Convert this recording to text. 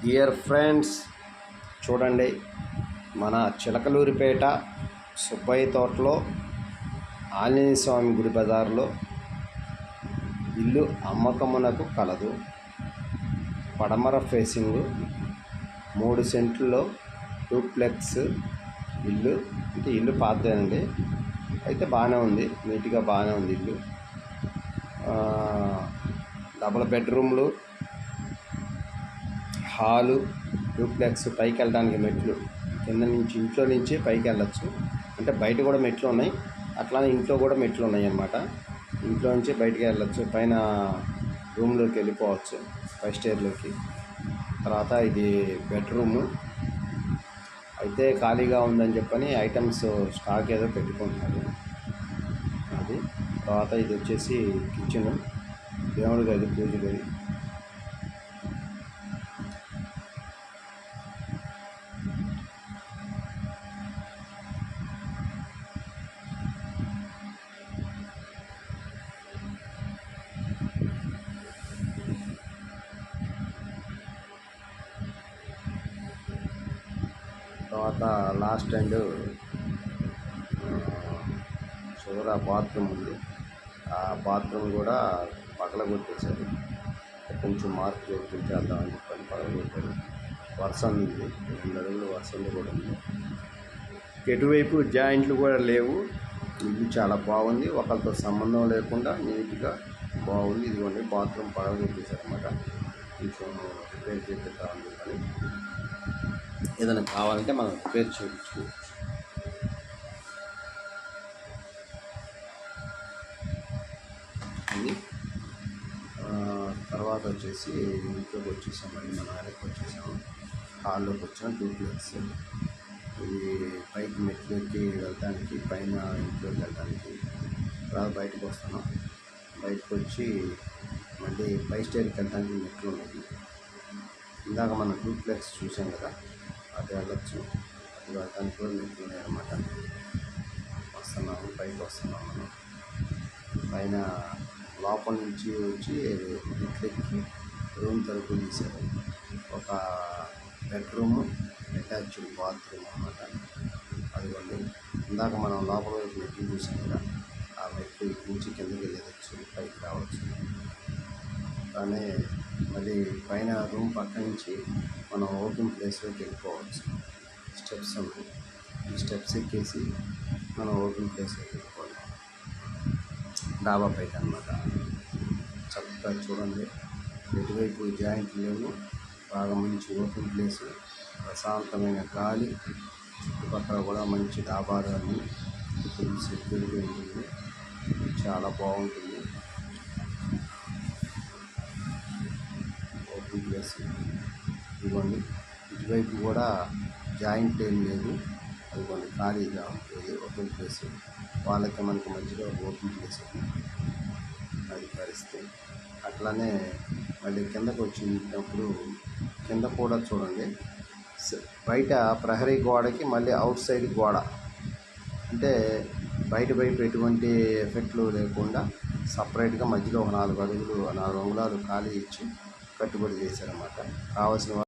Dear friends, చూడండి, మన చిలకలూరిపేట సుబ్బయ్య తోటలో ఆంజనేయ స్వామి గుడి బజార్లో ఇల్లు అమ్మకమునకు కలదు. పడమర ఫేసింగ్ 3 సెంట్లలో డూప్లెక్స్ ఇల్లు. అంటే ఇల్లు పాతదేనండి, అయితే బాగానే ఉంది, నీట్గా బాగానే ఉంది ఇల్లు. డబుల్ బెడ్రూమ్లు, హాలు, డూప్లెక్స్, పైకి వెళ్ళడానికి మెట్లు, కింద నుంచి ఇంట్లో నుంచి పైకి వెళ్ళచ్చు. అంటే బయట కూడా మెట్లు ఉన్నాయి, అట్లానే ఇంట్లో కూడా మెట్లు ఉన్నాయి అన్నమాట. ఇంట్లో నుంచి బయటికి వెళ్ళచ్చు, పైన రూమ్లోకి వెళ్ళిపోవచ్చు, పై స్టేర్లోకి. తర్వాత ఇది బెడ్రూము అయితే ఖాళీగా ఉందని చెప్పని ఐటమ్స్ స్టాక్ ఏదో పెట్టుకుంటున్నారు అది. తర్వాత ఇది వచ్చేసి కిచెను, దేవుడి గది, పూజ గది. తర్వాత లాస్ట్ అండ్ చివర బాత్రూమ్ ఉంది. ఆ బాత్రూమ్ కూడా పగలగొట్టేశారు, కొంచెం మార్పు చేద్దామని చెప్పని పగలగొట్టారు. వర్షం ఉంది, 2 అడుగులు వర్షం కూడా ఉంది. ఎటువైపు జాయింట్లు కూడా లేవు. ఇల్లు చాలా బాగుంది, ఒకరితో సంబంధం లేకుండా నీట్గా బాగుంది. ఇదిగోండి, బాత్రూమ్ పగలగొట్టేశారు అన్నమాట. కొంచెం రిపేర్ చేద్దామని కానీ ఏదైనా కావాలంటే మనం రిపేర్ చేయించుకోవచ్చు. అది తర్వాత వచ్చేసి ఇంట్లోకి వచ్చేసామండి, మన ఆయనకి వచ్చేసాము. హాల్లోకి వచ్చాము. డూప్లెక్స్ ఇది పైకి మెట్లు ఎక్కి వెళ్ళడానికి, పైన ఇంట్లోకి వెళ్ళడానికి. తర్వాత బయటకు వస్తున్నాం. బయటకు వచ్చి మళ్ళీ పై స్టేర్కి వెళ్ళడానికి మెట్లు ఉన్నాయి. ఇందాక మనం డూప్లెక్స్ చూసాం కదా, అది వెళ్ళచ్చు. అది వెళ్ళడానికి కూడా మెట్లు ఉన్నాయి అన్నమాట. వస్తున్నాము, పైకి వస్తున్నాము మనం. పైన లోపల నుంచి వచ్చి మెట్లు ఎక్కి రూమ్ తలుపులు తీశారు. ఒక బెడ్రూము, అటాచ్డ్ బాత్రూమ్ అన్నమాట. అదిగోండి, ఇందాక మనం లోపల వైపు మెట్లు చూసాం కదా, ఆ మెట్లు నుంచి కిందకి వెళ్ళవచ్చు, పైకి రావచ్చు. కానీ మళ్ళీ పైన రూమ్ పక్క నుంచి మనం ఓపెన్ ప్లేస్లోకి వెళ్ళిపోవచ్చు. స్టెప్స్ ఉన్నాయి, ఈ స్టెప్స్ ఎక్కేసి మనం ఓపెన్ ప్లేస్లోకి వెళ్ళిపోవాలి. డాబా పైకి అన్నమాట. చక్కగా చూడండి, ఎటువైపు జాయింట్ లేవు, బాగా మంచి ఓపెన్ ప్లేసు, ప్రశాంతమైన గాలి, చుట్టుపక్కల కూడా మంచి డాబాలు అన్నీ, ఫుల్ సెక్యూరిటీ ఉంటుంది, చాలా బాగుంటుంది. ఓపెన్ ప్లేస్ ఇదిగోండి, ఇటువైపు కూడా జాయింట్ ఏం లేదు, అదిగోండి ఖాళీగా ఉంటుంది ఓపెన్ ప్లేస్. వాళ్ళకి మనకి మధ్యలో ఓపెన్ ప్లేస్ ఉంది, అది పరిస్థితి. అట్లానే మళ్ళీ కిందకు వచ్చినప్పుడు కింద కూడా చూడండి, బయట ప్రహరీ గోడకి మళ్ళీ అవుట్ సైడ్ గోడ, అంటే బయట వైపు ఎటువంటి ఎఫెక్ట్లు లేకుండా సపరేట్గా మధ్యలో ఒక 4 అడుగులు 4 అంగుళాలు ఖాళీ ఇచ్చి కట్టుబడి చేశారన్నమాట. కావాల్సిన